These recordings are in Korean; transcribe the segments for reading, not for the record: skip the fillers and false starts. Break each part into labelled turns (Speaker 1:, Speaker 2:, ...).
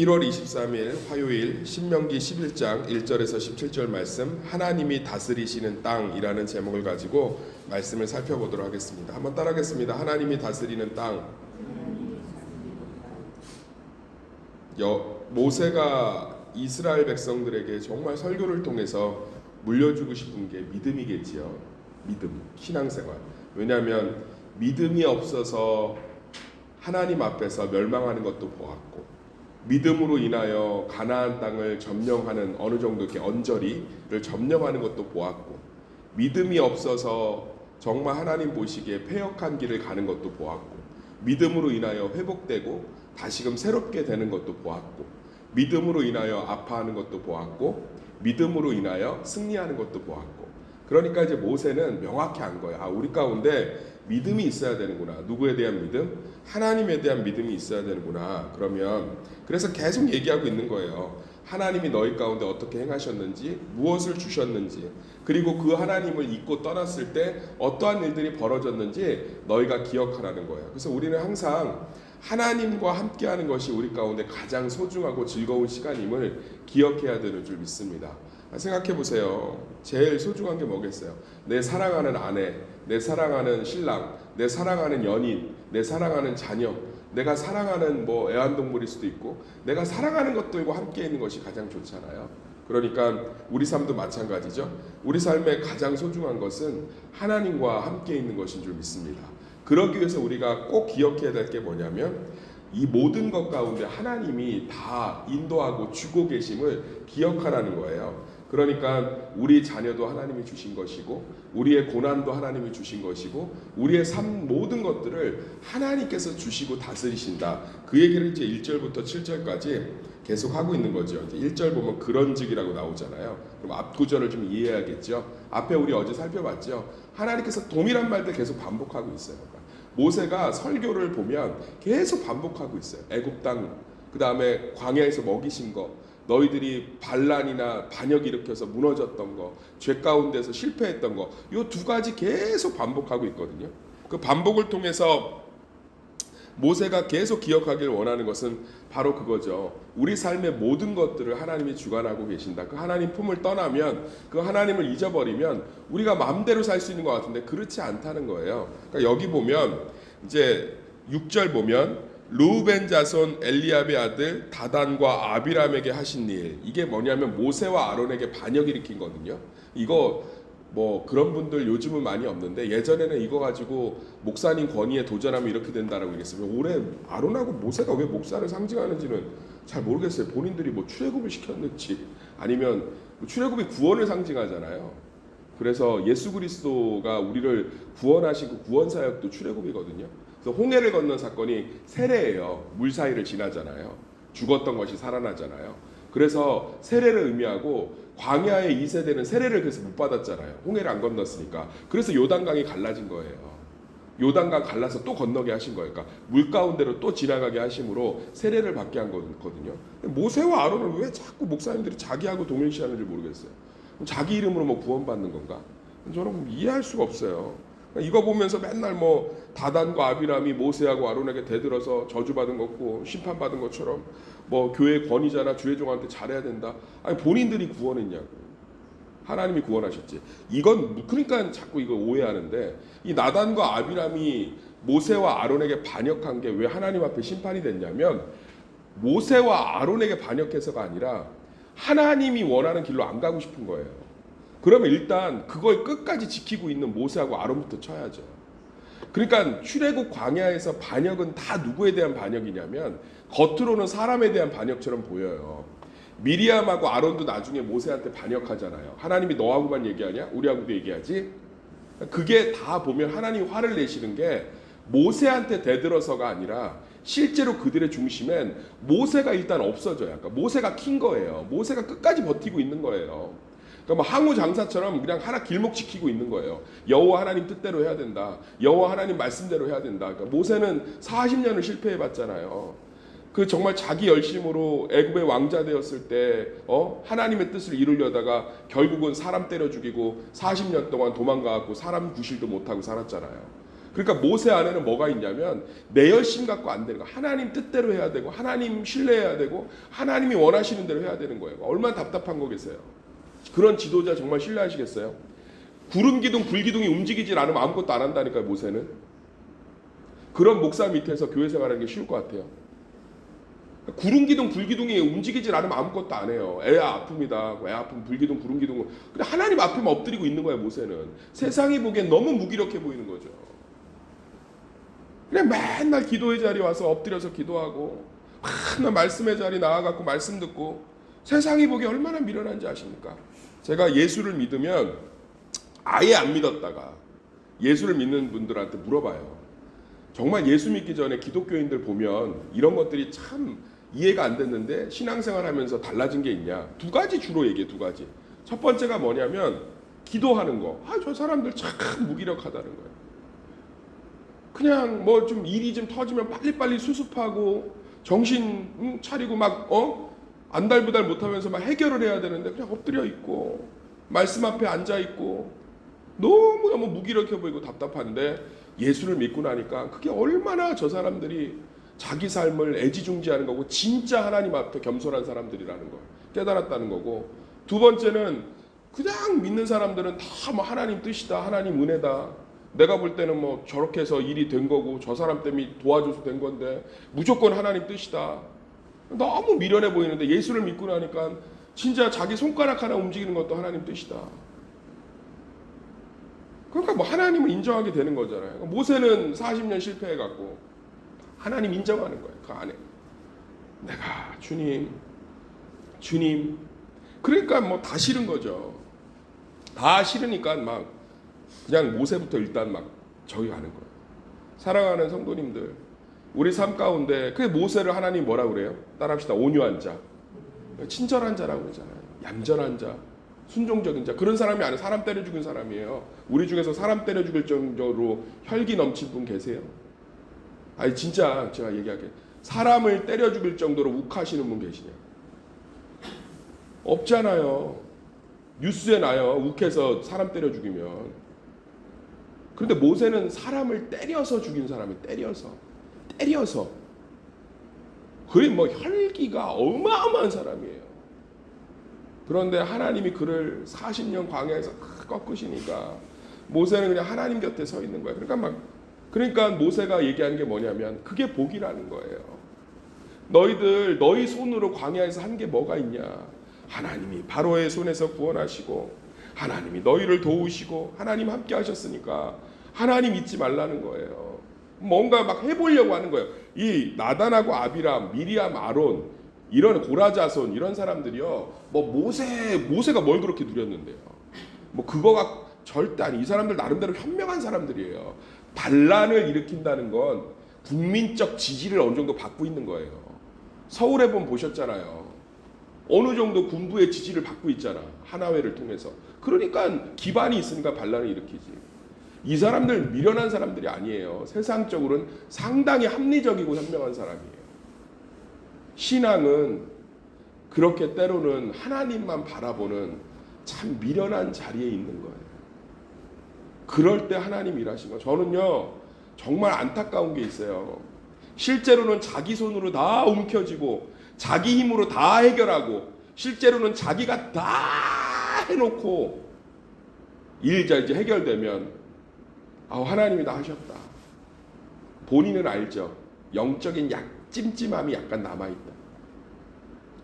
Speaker 1: 1월 23일 화요일 신명기 11장 1절에서 17절 말씀 하나님이 다스리시는 땅이라는 제목을 가지고 말씀을 살펴보도록 하겠습니다. 한번 따라하겠습니다. 하나님이 다스리는 땅. 모세가 이스라엘 백성들에게 정말 설교를 통해서 물려주고 싶은 게 믿음이겠지요. 믿음, 신앙생활. 왜냐하면 믿음이 없어서 하나님 앞에서 멸망하는 것도 보았고, 믿음으로 인하여 가나안 땅을 점령하는 어느 정도 이렇게 언저리를 점령하는 것도 보았고, 믿음이 없어서 정말 하나님 보시기에 패역한 길을 가는 것도 보았고, 믿음으로 인하여 회복되고 다시금 새롭게 되는 것도 보았고, 믿음으로 인하여 아파하는 것도 보았고, 믿음으로 인하여 승리하는 것도 보았고. 그러니까 이제 모세는 명확히 안 거예요. 우리 가운데 믿음이 있어야 되는구나. 누구에 대한 믿음? 하나님에 대한 믿음이 있어야 되는구나. 그래서 계속 얘기하고 있는 거예요. 하나님이 너희 가운데 어떻게 행하셨는지, 무엇을 주셨는지, 그리고 그 하나님을 잊고 떠났을 때 어떠한 일들이 벌어졌는지 너희가 기억하라는 거예요. 그래서 우리는 항상 하나님과 함께하는 것이 우리 가운데 가장 소중하고 즐거운 시간임을 기억해야 되는 줄 믿습니다. 생각해 보세요. 제일 소중한 게 뭐겠어요? 내 사랑하는 아내, 내 사랑하는 신랑, 내 사랑하는 연인, 내 사랑하는 자녀, 내가 사랑하는 애완동물일 수도 있고, 내가 사랑하는 것들과 함께 있는 것이 가장 좋잖아요. 그러니까 우리 삶도 마찬가지죠. 우리 삶의 가장 소중한 것은 하나님과 함께 있는 것인 줄 믿습니다. 그러기 위해서 우리가 꼭 기억해야 될 게 뭐냐면, 이 모든 것 가운데 하나님이 다 인도하고 주고 계심을 기억하라는 거예요. 그러니까 우리 자녀도 하나님이 주신 것이고, 우리의 고난도 하나님이 주신 것이고, 우리의 삶 모든 것들을 하나님께서 주시고 다스리신다. 그 얘기를 이제 1절부터 7절까지 계속 하고 있는 거죠. 이제 1절 보면 그런즉이라고 나오잖아요. 그럼 앞 구절을 좀 이해해야겠죠. 앞에 우리 어제 살펴봤죠. 하나님께서 동일한 말들 계속 반복하고 있어요. 모세가 설교를 보면 계속 반복하고 있어요. 애굽 땅, 그 다음에 광야에서 먹이신 거, 너희들이 반란이나 반역 일으켜서 무너졌던 거, 죄 가운데서 실패했던 거, 이 두 가지 계속 반복하고 있거든요. 그 반복을 통해서 모세가 계속 기억하길 원하는 것은 바로 그거죠. 우리 삶의 모든 것들을 하나님이 주관하고 계신다. 그 하나님 품을 떠나면, 그 하나님을 잊어버리면 우리가 마음대로 살 수 있는 것 같은데 그렇지 않다는 거예요. 그러니까 여기 보면 이제 6절 보면 르우벤 자손 엘리압의 아들 다단과 아비람에게 하신 일, 이게 뭐냐면 모세와 아론에게 반역 일으킨 거거든요. 이거 그런 분들 요즘은 많이 없는데, 예전에는 이거 가지고 목사님 권위에 도전하면 이렇게 된다라고 얘기했어요. 올해 아론하고 모세가 왜 목사를 상징하는지는 잘 모르겠어요. 본인들이 출애굽을 시켰는지, 아니면 출애굽이 구원을 상징하잖아요. 그래서 예수 그리스도가 우리를 구원하시고 구원 사역도 출애굽이거든요. 그래서 홍해를 건넌 사건이 세례예요. 물 사이를 지나잖아요. 죽었던 것이 살아나잖아요. 그래서 세례를 의미하고, 광야의 2세대는 세례를 그래서 못 받았잖아요. 홍해를 안 건넜으니까. 그래서 요단강이 갈라진 거예요. 요단강 갈라서 또 건너게 하신 거예요. 그러니까 물 가운데로 또 지나가게 하심으로 세례를 받게 한 거거든요. 모세와 아론을 왜 자꾸 목사님들이 자기하고 동일시하는지 모르겠어요. 자기 이름으로 구원받는 건가? 저는 이해할 수가 없어요. 이거 보면서 맨날 다단과 아비람이 모세하고 아론에게 대들어서 저주받은 것고 심판받은 것처럼 교회 권위자나 주의 종한테 잘해야 된다. 아니, 본인들이 구원했냐고. 하나님이 구원하셨지. 이건 그러니까 자꾸 이거 오해하는데, 이 나단과 아비람이 모세와 아론에게 반역한 게 왜 하나님 앞에 심판이 됐냐면, 모세와 아론에게 반역해서가 아니라 하나님이 원하는 길로 안 가고 싶은 거예요. 그러면 일단 그걸 끝까지 지키고 있는 모세하고 아론부터 쳐야죠. 그러니까 출애굽 광야에서 반역은 다 누구에 대한 반역이냐면, 겉으로는 사람에 대한 반역처럼 보여요. 미리암하고 아론도 나중에 모세한테 반역하잖아요. 하나님이 너하고만 얘기하냐? 우리하고도 얘기하지? 그게 다 보면 하나님 화를 내시는 게 모세한테 대들어서가 아니라 실제로 그들의 중심엔 모세가 일단 없어져요. 그러니까 모세가 킨 거예요. 모세가 끝까지 버티고 있는 거예요. 그러니까 항우 장사처럼 그냥 하나 길목 지키고 있는 거예요. 여호와 하나님 뜻대로 해야 된다. 여호와 하나님 말씀대로 해야 된다. 그러니까 모세는 40년을 실패해봤잖아요. 그 정말 자기 열심으로 애굽의 왕자 되었을 때 하나님의 뜻을 이루려다가 결국은 사람 때려 죽이고 40년 동안 도망가고 사람 구실도 못하고 살았잖아요. 그러니까 모세 안에는 뭐가 있냐면 내 열심 갖고 안 되는 거. 하나님 뜻대로 해야 되고 하나님 신뢰해야 되고 하나님이 원하시는 대로 해야 되는 거예요. 얼마나 답답한 거겠어요. 그런 지도자 정말 신뢰하시겠어요? 구름 기둥, 불 기둥이 움직이질 않으면 아무것도 안 한다니까요. 모세는. 그런 목사 밑에서 교회 생활하는 게 쉬울 것 같아요. 구름 기둥, 불 기둥이 움직이질 않으면 아무것도 안 해요. 애 아픕니다. 애 아픔, 불 기둥, 구름 기둥. 근데 하나님 앞에만 엎드리고 있는 거예요. 모세는. 세상이 보기엔 너무 무기력해 보이는 거죠. 그냥 맨날 기도의 자리에 와서 엎드려서 기도하고 맨날 말씀의 자리 나와갖고 말씀 듣고 세상이 보기에 얼마나 미련한지 아십니까? 제가 예수를 믿으면 아예 안 믿었다가 예수를 믿는 분들한테 물어봐요. 정말 예수 믿기 전에 기독교인들 보면 이런 것들이 참 이해가 안 됐는데 신앙생활 하면서 달라진 게 있냐? 두 가지 주로 얘기해. 두 가지. 첫 번째가 뭐냐면 기도하는 거. 저 사람들 참 무기력하다는 거예요. 그냥 뭐 좀 일이 좀 터지면 빨리빨리 수습하고 정신 차리고 막 안달부달 못하면서 막 해결을 해야 되는데 그냥 엎드려 있고 말씀 앞에 앉아 있고 너무너무 무기력해 보이고 답답한데 예수를 믿고 나니까 그게 얼마나 저 사람들이 자기 삶을 애지중지하는 거고 진짜 하나님 앞에 겸손한 사람들이라는 걸 깨달았다는 거고, 두 번째는 그냥 믿는 사람들은 다 뭐 하나님 뜻이다, 하나님 은혜다, 내가 볼 때는 뭐 저렇게 해서 일이 된 거고 저 사람 때문에 도와줘서 된 건데 무조건 하나님 뜻이다. 너무 미련해 보이는데 예수를 믿고 나니까 진짜 자기 손가락 하나 움직이는 것도 하나님 뜻이다. 그러니까 뭐 하나님을 인정하게 되는 거잖아요. 모세는 40년 실패해갖고 하나님 인정하는 거예요. 그 안에 내가 주님 그러니까 뭐 다 싫은 거죠. 다 싫으니까 막 그냥 모세부터 일단 막 저기 가는 거예요. 사랑하는 성도님들, 우리 삶 가운데 그 모세를 하나님 뭐라 그래요? 따라합시다. 온유한 자, 친절한 자라고 그러잖아요. 얌전한 자, 순종적인 자. 그런 사람이 아니에요. 사람 때려 죽인 사람이에요. 우리 중에서 사람 때려 죽일 정도로 혈기 넘친 분 계세요? 아니 진짜 제가 얘기할게요. 사람을 때려 죽일 정도로 욱하시는 분 계시냐? 없잖아요. 뉴스에 나요. 욱해서 사람 때려 죽이면. 그런데 모세는 사람을 때려서 죽인 사람이 때려서 거의 뭐 혈기가 어마어마한 사람이에요. 그런데 하나님이 그를 40년 광야에서 꺾으시니까 모세는 그냥 하나님 곁에 서 있는 거예요. 그러니까 모세가 얘기하는 게 뭐냐면 그게 복이라는 거예요. 너희 손으로 광야에서 한 게 뭐가 있냐? 하나님이 바로의 손에서 구원하시고 하나님이 너희를 도우시고 하나님 함께 하셨으니까 하나님 잊지 말라는 거예요. 뭔가 막 해보려고 하는 거예요. 이 나단하고 아비람, 미리암, 아론 이런 고라자손 이런 사람들이요. 뭐 모세가 뭘 그렇게 누렸는데요. 뭐 그거가 절대 아니. 이 사람들 나름대로 현명한 사람들이에요. 반란을 일으킨다는 건 국민적 지지를 어느 정도 받고 있는 거예요. 서울에 보셨잖아요. 어느 정도 군부의 지지를 받고 있잖아. 하나회를 통해서. 그러니까 기반이 있으니까 반란을 일으키지. 이 사람들 미련한 사람들이 아니에요. 세상적으로는 상당히 합리적이고 현명한 사람이에요. 신앙은 그렇게 때로는 하나님만 바라보는 참 미련한 자리에 있는 거예요. 그럴 때 하나님 일하신 거예요. 저는요 정말 안타까운 게 있어요. 실제로는 자기 손으로 다 움켜쥐고 자기 힘으로 다 해결하고 실제로는 자기가 다 해놓고 일이 이제 해결되면 하나님이 다 하셨다. 본인은 알죠. 영적인 찜찜함이 약간 남아있다.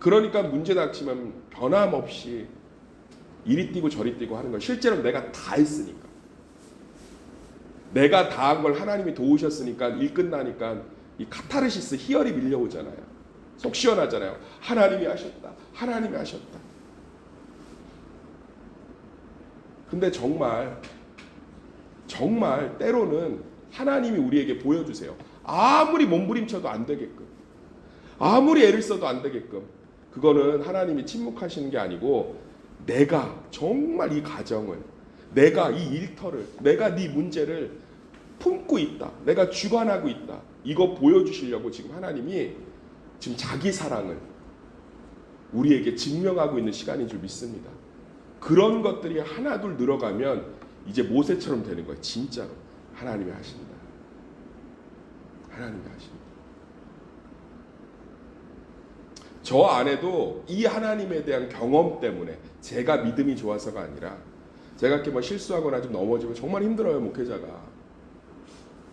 Speaker 1: 그러니까 문제 닥치면 변함없이 이리 뛰고 저리 뛰고 하는 거예요. 실제로 내가 다 했으니까. 내가 다 한 걸 하나님이 도우셨으니까 일 끝나니까 이 카타르시스 희열이 밀려오잖아요. 속 시원하잖아요. 하나님이 하셨다. 하나님이 하셨다. 근데 정말 때로는 하나님이 우리에게 보여주세요. 아무리 몸부림쳐도 안 되게끔, 아무리 애를 써도 안 되게끔. 그거는 하나님이 침묵하시는 게 아니고 내가 정말 이 가정을, 내가 이 일터를, 내가 네 문제를 품고 있다, 내가 주관하고 있다, 이거 보여주시려고 지금 하나님이 지금 자기 사랑을 우리에게 증명하고 있는 시간인 줄 믿습니다. 그런 것들이 하나둘 늘어가면 이제 모세처럼 되는 거예요. 진짜로 하나님이 하신다. 하나님이 하십니다. 저 안에도 이 하나님에 대한 경험 때문에 제가 믿음이 좋아서가 아니라 제가 이렇게 뭐 실수하거나 좀 넘어지면 정말 힘들어요, 목회자가.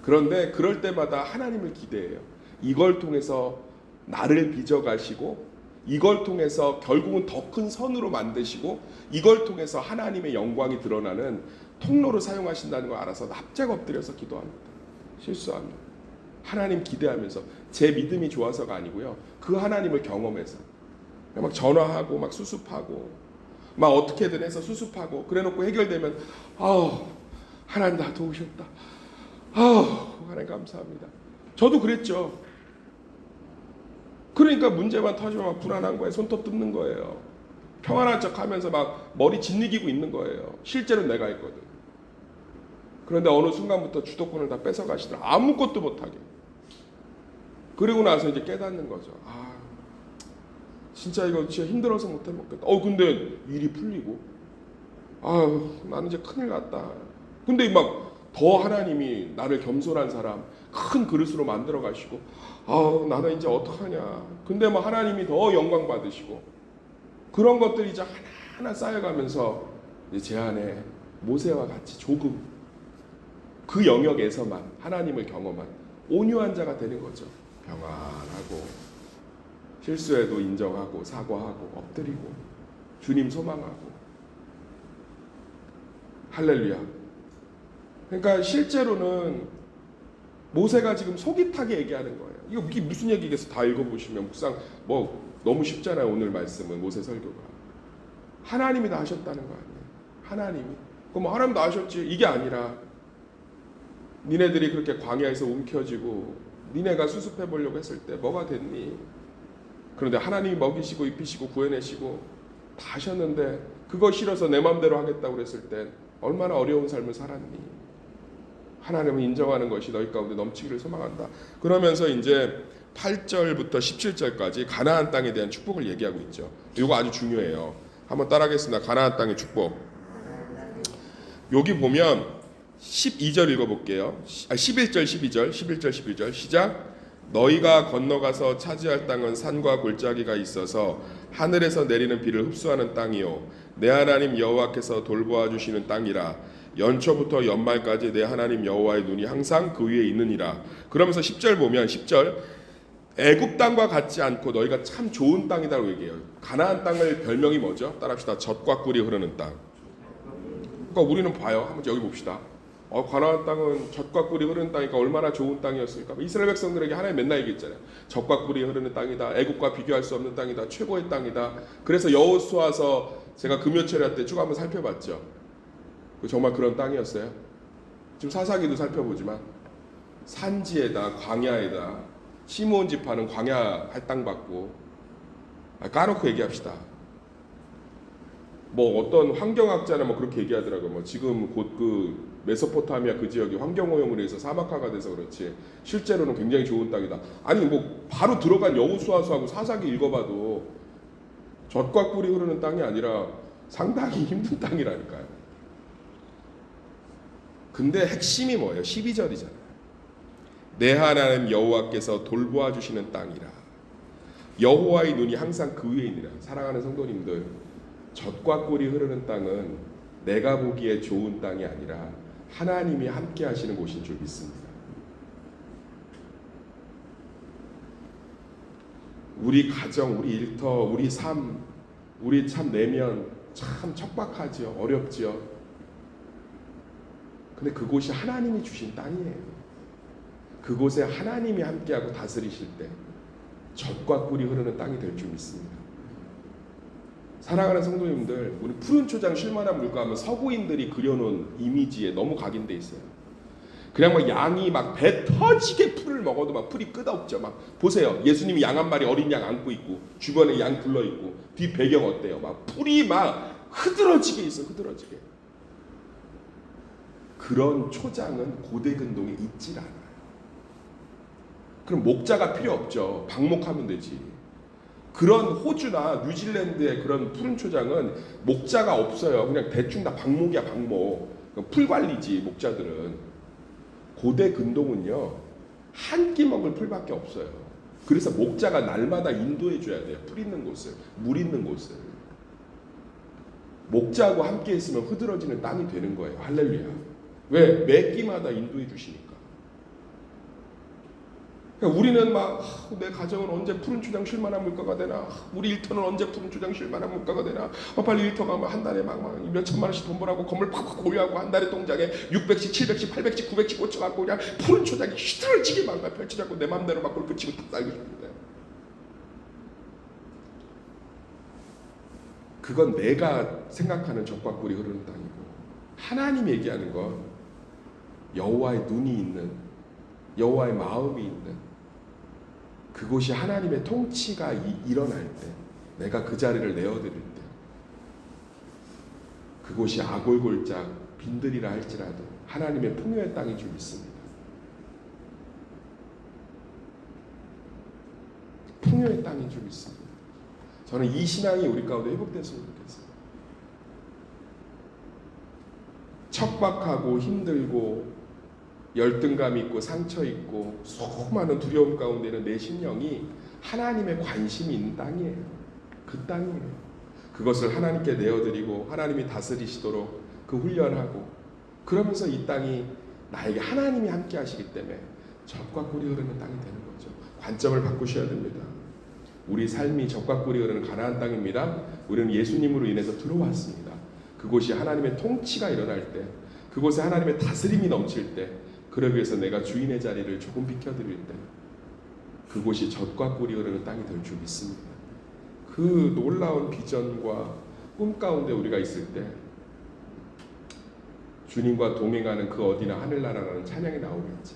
Speaker 1: 그런데 그럴 때마다 하나님을 기대해요. 이걸 통해서 나를 빚어가시고 이걸 통해서 결국은 더 큰 선으로 만드시고 이걸 통해서 하나님의 영광이 드러나는 통로로 사용하신다는 걸 알아서 납작 엎드려서 기도합니다. 실수하면 하나님 기대하면서 제 믿음이 좋아서가 아니고요, 그 하나님을 경험해서 막 전화하고 막 수습하고 막 어떻게든 해서 수습하고 그래놓고 해결되면 하나님 나 도우셨다, 하나님 감사합니다. 저도 그랬죠. 그러니까 문제만 터지면 막 불안한 거예요. 손톱 뜯는 거예요. 평안한 척하면서 막 머리 짓이기고 있는 거예요. 실제로 내가 했거든. 그런데 어느 순간부터 주도권을 다 뺏어가시더라. 아무것도 못하게. 그리고 나서 이제 깨닫는 거죠. 진짜 이거 진짜 힘들어서 못 해먹겠다. 근데 일이 풀리고 나는 이제 큰일 났다. 근데 막 더 하나님이 나를 겸손한 사람 큰 그릇으로 만들어 가시고 나는 이제 어떡하냐. 근데 막 하나님이 더 영광 받으시고 그런 것들이 이제 하나하나 쌓여가면서 이제 제 안에 모세와 같이 조금 그 영역에서만 하나님을 경험한 온유한 자가 되는 거죠. 평안하고 실수해도 인정하고 사과하고 엎드리고 주님 소망하고. 할렐루야. 그러니까 실제로는 모세가 지금 속이 타게 얘기하는 거예요. 이게 무슨 얘기겠어? 다 읽어보시면 묵상 너무 쉽잖아요. 오늘 말씀은 모세 설교가 하나님이 다 하셨다는 거 아니에요. 하나님이 그럼 하나님 다 하셨지 이게 아니라 니네들이 그렇게 광야에서 움켜쥐고 니네가 수습해 보려고 했을 때 뭐가 됐니? 그런데 하나님이 먹이시고 입히시고 구해내시고 다 하셨는데 그거 싫어서 내 맘대로 하겠다고 그랬을 때 얼마나 어려운 삶을 살았니? 하나님은 인정하는 것이 너희 가운데 넘치기를 소망한다. 그러면서 이제 8절부터 17절까지 가나안 땅에 대한 축복을 얘기하고 있죠. 이거 아주 중요해요. 한번 따라하겠습니다. 가나안 땅의 축복. 여기 보면 12절 읽어볼게요. 11절 12절 시작. 너희가 건너가서 차지할 땅은 산과 골짜기가 있어서 하늘에서 내리는 비를 흡수하는 땅이요 내 하나님 여호와께서 돌보아 주시는 땅이라. 연초부터 연말까지 내 하나님 여호와의 눈이 항상 그 위에 있느니라. 그러면서 10절 보면 10절 애굽 땅과 같지 않고 너희가 참 좋은 땅이다라고 얘기해요. 가나안 땅을 별명이 뭐죠? 따라합시다. 젖과 꿀이 흐르는 땅. 그러니까 우리는 봐요. 한번 여기 봅시다. 가나안 땅은 젖과 꿀이 흐르는 땅이니까 얼마나 좋은 땅이었을까. 이스라엘 백성들에게 하나님 맨날 얘기했잖아요. 젖과 꿀이 흐르는 땅이다. 애굽과 비교할 수 없는 땅이다. 최고의 땅이다. 그래서 여호수아서 제가 금요철야 때 쭉 한번 살펴봤죠. 정말 그런 땅이었어요. 지금 사사기도 살펴보지만 산지에다 광야에다 시므온 지파는 광야 할 땅 받고 까놓고 얘기합시다. 어떤 환경학자는 그렇게 얘기하더라고요. 지금 곧 그 메소포타미아 그 지역이 환경오염으로 해서 사막화가 돼서 그렇지 실제로는 굉장히 좋은 땅이다. 아니 바로 들어간 여호수아서하고 사사기 읽어봐도 젖과 꿀이 흐르는 땅이 아니라 상당히 힘든 땅이라니까요. 근데 핵심이 뭐예요? 12절이잖아요. 내 하나님 여호와께서 돌보아 주시는 땅이라. 여호와의 눈이 항상 그 위에 있느라. 사랑하는 성도님들, 젖과 꿀이 흐르는 땅은 내가 보기에 좋은 땅이 아니라 하나님이 함께 하시는 곳인 줄 믿습니다. 우리 가정, 우리 일터, 우리 삶, 우리 참 내면 참 척박하지요. 어렵지요. 근데 그곳이 하나님이 주신 땅이에요. 그곳에 하나님이 함께하고 다스리실 때 젖과 꿀이 흐르는 땅이 될 줄 믿습니다. 사랑하는 성도님들, 우리 푸른 초장 쉴만한 물가 하면 서구인들이 그려놓은 이미지에 너무 각인돼 있어요. 그냥 양이 배 터지게 풀을 먹어도 풀이 끝없죠. 보세요. 예수님이 양 한 마리 어린 양 안고 있고 주변에 양 둘러 있고 뒤 배경 어때요? 풀이 흐드러지게 있어. 흐드러지게. 그런 초장은 고대 근동에 있질 않아요. 그럼 목자가 필요 없죠. 방목하면 되지. 그런 호주나 뉴질랜드의 그런 푸른 초장은 목자가 없어요. 그냥 대충 다 방목이야, 방목. 풀 관리지, 목자들은. 고대 근동은요, 한 끼 먹을 풀밖에 없어요. 그래서 목자가 날마다 인도해 줘야 돼요. 풀 있는 곳을, 물 있는 곳을. 목자하고 함께 있으면 흐드러지는 땅이 되는 거예요. 할렐루야. 왜? 매 끼마다 인도해 주시니까. 그러니까 우리는 내 가정은 언제 푸른 초장 쉴 만한 물가가 되나? 우리 일터는 언제 푸른 초장 쉴 만한 물가가 되나? 빨리 일터 가면 한 달에 몇 천만 원씩 돈 벌하고 건물 팍팍 고유하고 한 달에 통장에 600씩, 700씩, 800씩, 900씩 꽂혀갖고 그냥 푸른 초장이 휘둘러지게 펼치자고 내 맘대로 막 골프 치고 탁 살고 싶은데, 그건 내가 생각하는 적과 꿀이 흐르는 땅이고, 하나님 얘기하는 건 여호와의 눈이 있는, 여호와의 마음이 있는, 그곳이 하나님의 통치가 일어날 때, 내가 그 자리를 내어드릴 때, 그곳이 아골골짝 빈들이라 할지라도 하나님의 풍요의 땅인 줄 믿습니다. 풍요의 땅인 줄 믿습니다. 저는 이 신앙이 우리 가운데 회복됐으면 좋겠어요. 척박하고 힘들고 열등감 있고 상처 있고 수많은 두려움 가운데는 내 심령이 하나님의 관심이 있는 땅이에요. 그 땅이에요. 그것을 하나님께 내어드리고 하나님이 다스리시도록 그 훈련하고, 그러면서 이 땅이 나에게 하나님이 함께 하시기 때문에 젖과 꿀이 흐르는 땅이 되는 거죠. 관점을 바꾸셔야 됩니다. 우리 삶이 젖과 꿀이 흐르는 가나안 땅입니다. 우리는 예수님으로 인해서 들어왔습니다. 그곳이 하나님의 통치가 일어날 때, 그곳에 하나님의 다스림이 넘칠 때, 그러기 위해서 내가 주인의 자리를 조금 비켜드릴 때, 그곳이 젖과 꿀이 흐르는 땅이 될 줄 믿습니다. 그 놀라운 비전과 꿈 가운데 우리가 있을 때 주님과 동행하는 그 어디나 하늘나라라는 찬양이 나오겠죠.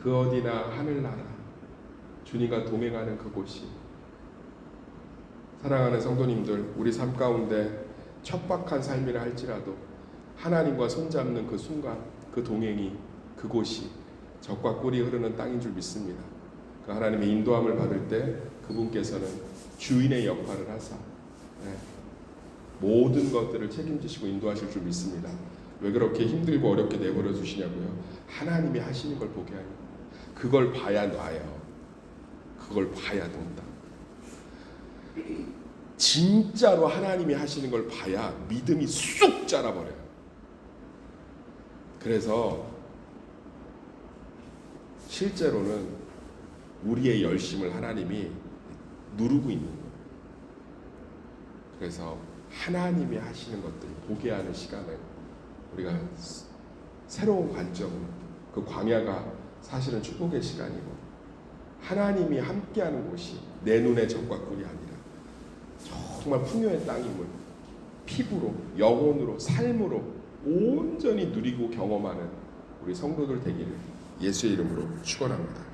Speaker 1: 그 어디나 하늘나라, 주님과 동행하는 그곳이. 사랑하는 성도님들, 우리 삶 가운데 척박한 삶이라 할지라도 하나님과 손잡는 그 순간, 그 동행이, 그곳이 젖과 꿀이 흐르는 땅인 줄 믿습니다. 그 하나님의 인도함을 받을 때 그분께서는 주인의 역할을 하사 모든 것들을 책임지시고 인도하실 줄 믿습니다. 왜 그렇게 힘들고 어렵게 내버려 두시냐고요? 하나님이 하시는 걸 보게 하는, 그걸 봐야 놔요. 그걸 봐야 된다. 진짜로 하나님이 하시는 걸 봐야 믿음이 쑥 자라버려요. 그래서 실제로는 우리의 열심을 하나님이 누르고 있는 거예요. 그래서 하나님이 하시는 것들을 보게 하는 시간을 우리가 새로운 관점으로, 그 광야가 사실은 축복의 시간이고, 하나님이 함께하는 곳이 내 눈의 젖과 꿀이 아니라 정말 풍요의 땅임을 피부로, 영혼으로, 삶으로 온전히 누리고 경험하는 우리 성도들 되기를 예수의 이름으로 축원합니다.